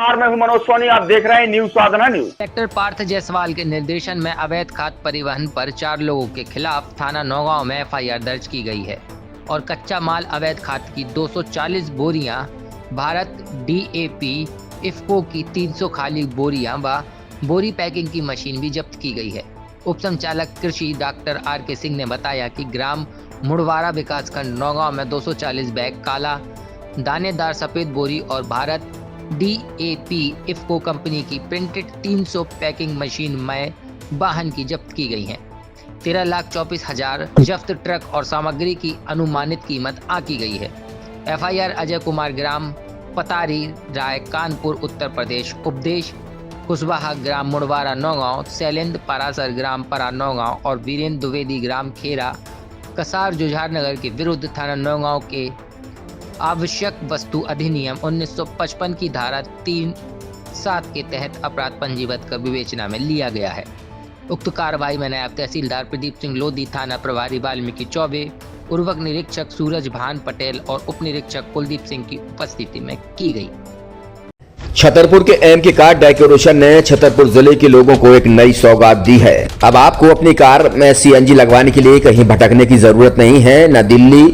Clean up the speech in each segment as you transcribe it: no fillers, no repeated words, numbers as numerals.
मैं हूं मनोज सोनी, आप देख रहे हैं न्यूज साधना न्यूज। कलेक्टर पार्थ जायसवाल के निर्देशन में अवैध खाद परिवहन पर 4 लोगों के खिलाफ थाना नौगांव में एफआईआर दर्ज की गई है और कच्चा माल अवैध खाद की 240 बोरियां, भारत डीएपी इफ्को की 300 खाली बोरियां व बोरी पैकिंग की मशीन भी जब्त की गई है। उप संचालक कृषि डॉक्टर आर.के. सिंह ने बताया कि ग्राम मुड़वारा विकासखंड नौगांव में 240 बैग काला दानेदार सफेद बोरी और भारत डीएपी इफ्को कंपनी की प्रिंटेड 300 पैकिंग मशीन में वाहन की जब्त की गई हैं। 13,24,000 जब्त ट्रक और सामग्री की अनुमानित कीमत आकी गई है। एफआईआर अजय कुमार ग्राम पतारी राय कानपुर उत्तर प्रदेश, उपदेश कुशवाहा ग्राम मुड़वारा नौगांव, शैलेंद्र परासर ग्राम परा नौगांव और वीरेंद्र द्विवेदी ग्राम खेरा कसार जुझार नगर के विरुद्ध थाना नौगांव के आवश्यक वस्तु अधिनियम 1955 की धारा 3(7) के तहत अपराध पंजीबद्ध कर विवेचना में लिया गया है। उक्त कार्रवाई में नायब तहसीलदार प्रदीप सिंह लोधी, थाना प्रभारी वाल्मीकि चौबे, उर्वरक निरीक्षक सूरज भान पटेल और उप निरीक्षक कुलदीप सिंह की उपस्थिति में की गई। छतरपुर के एम.के. कार डेकोरेशन ने छतरपुर जिले के लोगों को एक नई सौगात दी है। अब आपको अपनी कार में सीएनजी लगवाने के लिए कहीं भटकने की जरूरत नहीं है, न दिल्ली,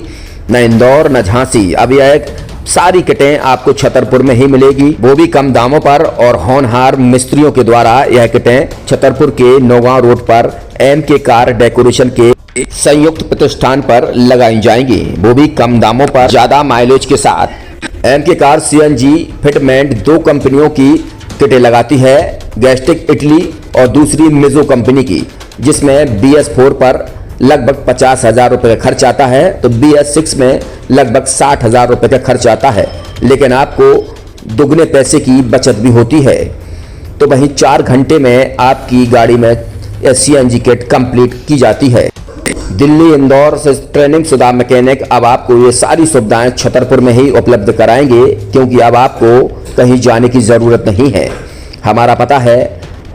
न इंदौर, न झांसी। अब यह सारी किटें आपको छतरपुर में ही मिलेगी, वो भी कम दामों पर, और होनहार मिस्त्रियों के द्वारा यह किटें छतरपुर के नौगांव रोड पर एम.के. कार डेकोरेशन के संयुक्त प्रतिष्ठान पर लगाई जाएंगी, वो भी कम दामों पर, ज्यादा माइलेज के साथ। एम.के. कार सीएनजी फिटमेंट 2 कंपनियों की किटें लगाती है, गैस्ट्रिक इटली और दूसरी मिजो कंपनी की, जिसमें BS4 पर लगभग 50,000 रुपए का खर्च आता है, तो BS6 में लगभग 60,000 रुपए का खर्च आता है, लेकिन आपको दुगने पैसे की बचत भी होती है। तो वहीं 4 घंटे में आपकी गाड़ी में सीएनजी किट कंप्लीट की जाती है। दिल्ली, इंदौर से ट्रेनिंग शुदा मैकेनिक अब आपको ये सारी सुविधाएं छतरपुर में ही उपलब्ध कराएंगे, क्योंकि अब आपको कहीं जाने की जरूरत नहीं है। हमारा पता है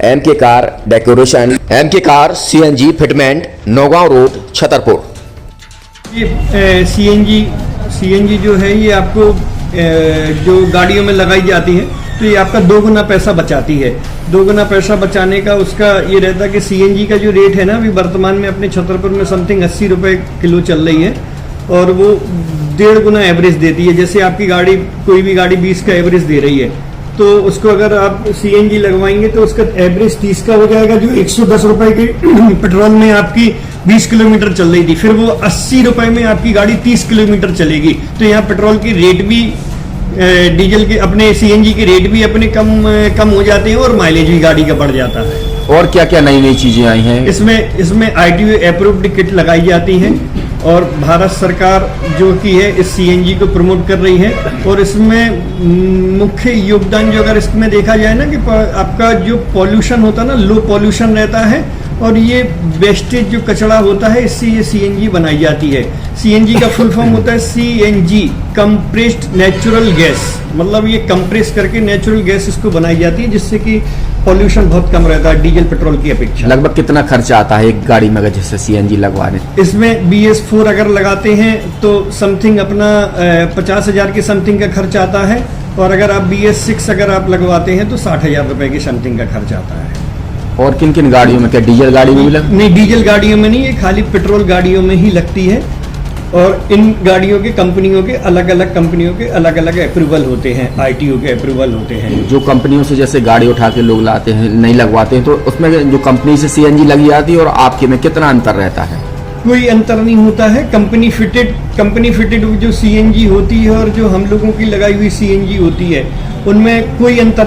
MK. Car decoration, MK. Car CNG fitment, Naugaon road, Chhatarpur. ये सीएनजी जो है ये आपको जो गाड़ियों में लगाई जाती है, तो ये आपका 2 गुना पैसा बचाती है। 2 गुना पैसा बचाने का उसका ये रहता है कि सीएनजी का जो रेट है ना, अभी वर्तमान में अपने छतरपुर में समथिंग 80 रुपये किलो चल रही है, और वो 1.5 गुना एवरेज देती है। जैसे आपकी गाड़ी, कोई भी गाड़ी 20 का एवरेज दे रही है, तो उसको अगर आप सीएनजी लगवाएंगे तो उसका एवरेज 30 का हो जाएगा, जो 110 रुपए के पेट्रोल में आपकी 20 किलोमीटर चल रही थी, फिर वो 80 रुपए में आपकी गाड़ी 30 किलोमीटर चलेगी। तो यहाँ पेट्रोल की रेट भी, डीजल के, अपने सीएनजी के रेट भी अपने कम हो जाते हैं और माइलेज भी गाड़ी का बढ़ जाता है। और क्या क्या नई नई चीजें आई हैं इसमें ITO अप्रूव्ड किट लगाई जाती हैं, और भारत सरकार जो की है इस सीएनजी को प्रमोट कर रही है। और इसमें मुख्य योगदान जो अगर इसमें देखा जाए ना, कि आपका जो पॉल्यूशन होता है ना, लो पॉल्यूशन रहता है, और ये वेस्टेज जो कचरा होता है, इससे ये सीएनजी बनाई जाती है। सीएनजी का फुल फॉर्म होता है CNG, कंप्रेस्ड नेचुरल गैस, मतलब ये कंप्रेस करके नेचुरल गैस इसको बनाई जाती है, जिससे कि पॉल्यूशन बहुत कम रहता है डीजल पेट्रोल की अपेक्षा। लगभग कितना खर्चा आता है एक गाड़ी में अगर जैसे सीएनजी लगवाने? इसमें BS4 अगर लगाते हैं तो समथिंग अपना 50,000 के समथिंग का खर्च आता है, और अगर आप BS6 अगर आप लगवाते हैं तो 60,000 रुपए की समथिंग का खर्च आता है। और किन किन गाड़ियों में? क्या डीजल गाड़ी में भी नहीं, डीजल गाड़ियों में नहीं, ये खाली पेट्रोल गाड़ियों में ही लगती है। और इन गाड़ियों के कंपनियों के अलग अलग अप्रूवल होते हैं, ITO के अप्रूवल होते हैं। जो कंपनियों से जैसे गाड़ी उठा के लोग लाते हैं, नहीं लगवाते हैं, तो उसमें जो कंपनी से सीएनजी लगी जाती है और आपके में कितना अंतर रहता है? कोई अंतर नहीं होता है। कंपनी फिटेड जो सीएनजी होती है और जो हम लोगों की लगाई हुई सीएनजी होती है, उनमें कोई अंतर